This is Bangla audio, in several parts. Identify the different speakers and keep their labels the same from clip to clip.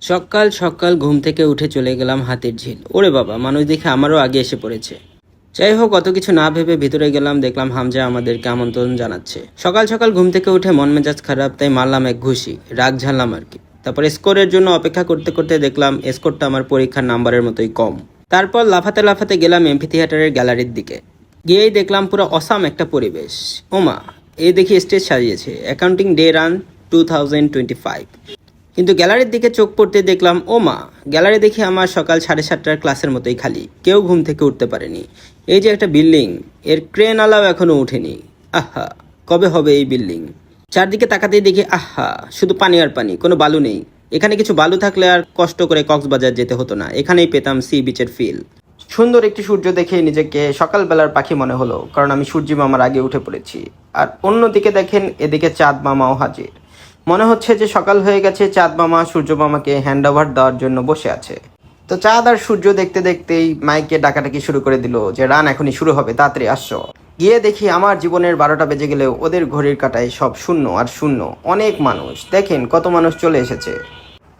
Speaker 1: সকাল সকাল ঘুম থেকে উঠে চলে গেলাম হাতির ঝিল। ওরে বাবা, মানুষ দেখে আমারও আগে এসে পড়েছে। যাই হোক, অত কিছু না ভেবে ভিতরে গেলাম, দেখলাম হামজা আমাদেরকে আমন্ত্রণ জানাচ্ছে। সকাল সকাল ঘুম থেকে উঠে মন মেজাজ খারাপ, তাই মারলাম এক ঘুষি, রাগ ঝাড়লাম আর কি। তারপর স্কোরের জন্য অপেক্ষা করতে করতে দেখলাম স্কোরটা আমার পরীক্ষার নাম্বারের মতোই কম। তারপর লাফাতে লাফাতে গেলাম এমপি থিয়েটারের গ্যালারির দিকে। গিয়েই দেখলাম পুরো অসাম একটা পরিবেশ। ওমা, এই দেখি স্টেজ সাজিয়েছে, অ্যাকাউন্টিং ডে রান 2025। কিন্তু গ্যালারির দিকে চোখ পড়তে দেখলাম, ও মা, গ্যালারি দেখে আমার সকাল 7:30টার ক্লাসের মতোই খালি, কেউ ঘুম থেকে উঠতে পারেনি। এই যে একটা বিল্ডিং, এর ক্রেন আলাও এখনো উঠেনি। আহা, কবে হবে এই বিল্ডিং? চারদিকে তাকাতেই দেখি, আহা, শুধু পানি আর পানি, কোনো বালু নেই। এখানে কিছু বালু থাকলে আর কষ্ট করে কক্সবাজার যেতে হতো না, এখানেই পেতাম সি বিচের ফিল। সুন্দর একটি সূর্য দেখে নিজেকে সকালবেলার পাখি মনে হলো, কারণ আমি সূর্যি মামার আগে উঠে পড়েছি। আর অন্যদিকে দেখেন, এদিকে চাঁদ মামাও হাজির। মনে হচ্ছে যে সকাল হয়ে গেছে, চাঁদ মামা সূর্য মামাকে হ্যান্ড ওভার দেওয়ার জন্য বসে আছে। তো চাঁদ আর সূর্য দেখতে দেখতেই মাইকে ডাকাডাকি শুরু করে দিল যে রান এখনই শুরু হবে, তাড়াতাড়ি আসো। গিয়ে দেখি আমার জীবনের 12টা বেজে গেলেও ওদের ঘড়ির কাঁটায় সব শূন্য আর শূন্য। অনেক মানুষ, দেখেন কত মানুষ চলে এসেছে।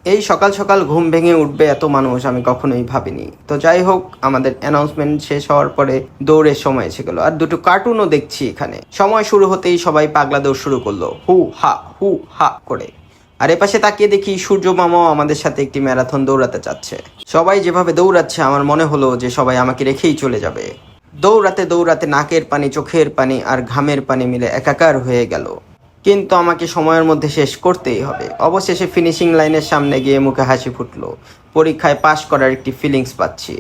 Speaker 1: এই সকাল সকাল ঘুম ভেঙে উঠবে এত মানুষ আমি কখনোই ভাবিনি। তো যাই হোক, আমাদের অ্যানাউন্সমেন্ট শেষ হওয়ার পরে দৌড়ের সময় এসে গেল। আর দুটো কার্টুনও দেখছি এখানে। সময় শুরু হতেই সবাই পাগলা দৌড় শুরু করলো, হু হা করে। আর এপাশে তাকিয়ে দেখি সূর্য মামাও আমাদের সাথে একটি ম্যারাথন দৌড়াতে চাচ্ছে। সবাই যেভাবে দৌড়াচ্ছে আমার মনে হলো যে সবাই আমাকে রেখেই চলে যাবে। দৌড়াতে দৌড়াতে নাকের পানি, চোখের পানি আর ঘামের পানি মিলে একাকার হয়ে গেল। কিন্তু আমাকে সময়ের মধ্যে শেষ করতেই হবে। অবশেষে ফিনিশিং লাইনের সামনে গিয়ে মুখে হাসি ফুটলো। পরীক্ষায় পাশ করার একটি ফিলিংস পাচ্ছি।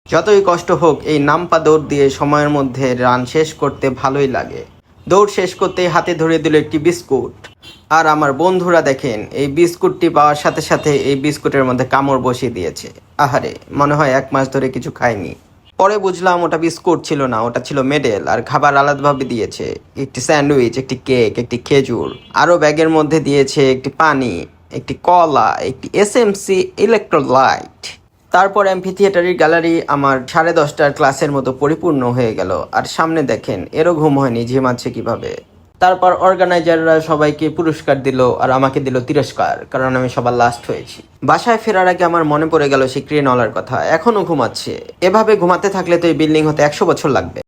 Speaker 1: যতই কষ্ট হোক, এই নাম্পা দৌড় দিয়ে সময়ের মধ্যে রান শেষ করতে ভালোই লাগে। দৌড় শেষ করতেই হাতে ধরে দিল একটি বিস্কুট। আর আমার বন্ধুরা দেখেন, এই বিস্কুটটি পাওয়ার সাথে সাথে এই বিস্কুটের মধ্যে কামড় বসিয়ে দিয়েছে। আহারে, মনে হয় 1 মাস ধরে কিছু খায়নি। পরে বুঝলাম ওটা বিস্কুট ছিল না, ওটা ছিল মেডেল। আর খাবার আলাদাভাবে দিয়েছে, একটি স্যান্ডউইচ, একটি কেক, একটি খেজুর। আরও ব্যাগের মধ্যে দিয়েছে একটি পানি, একটি কলা, একটি এসএমসি ইলেকট্রোলাইট। তারপর এমপি থিয়েটারের গ্যালারি আমার 10:30টার ক্লাসের মতো পরিপূর্ণ হয়ে গেল। আর সামনে দেখেন, এরও ঘুম হয়নি, ঝিমাচ্ছে কিভাবে। তারপর অর্গানাইজাররা সবাইকে পুরস্কার দিল আর আমাকে দিল তিরস্কার, কারণ আমি সবার লাস্ট হয়েছি। বাসায় ফেরার আগে আমার মনে পড়ে গেল সেই ক্রেনওয়ালার কথা, এখনো ঘুমাচ্ছে। এভাবে ঘুমাতে থাকলে তো এই বিল্ডিং হতে 100 বছর লাগবে।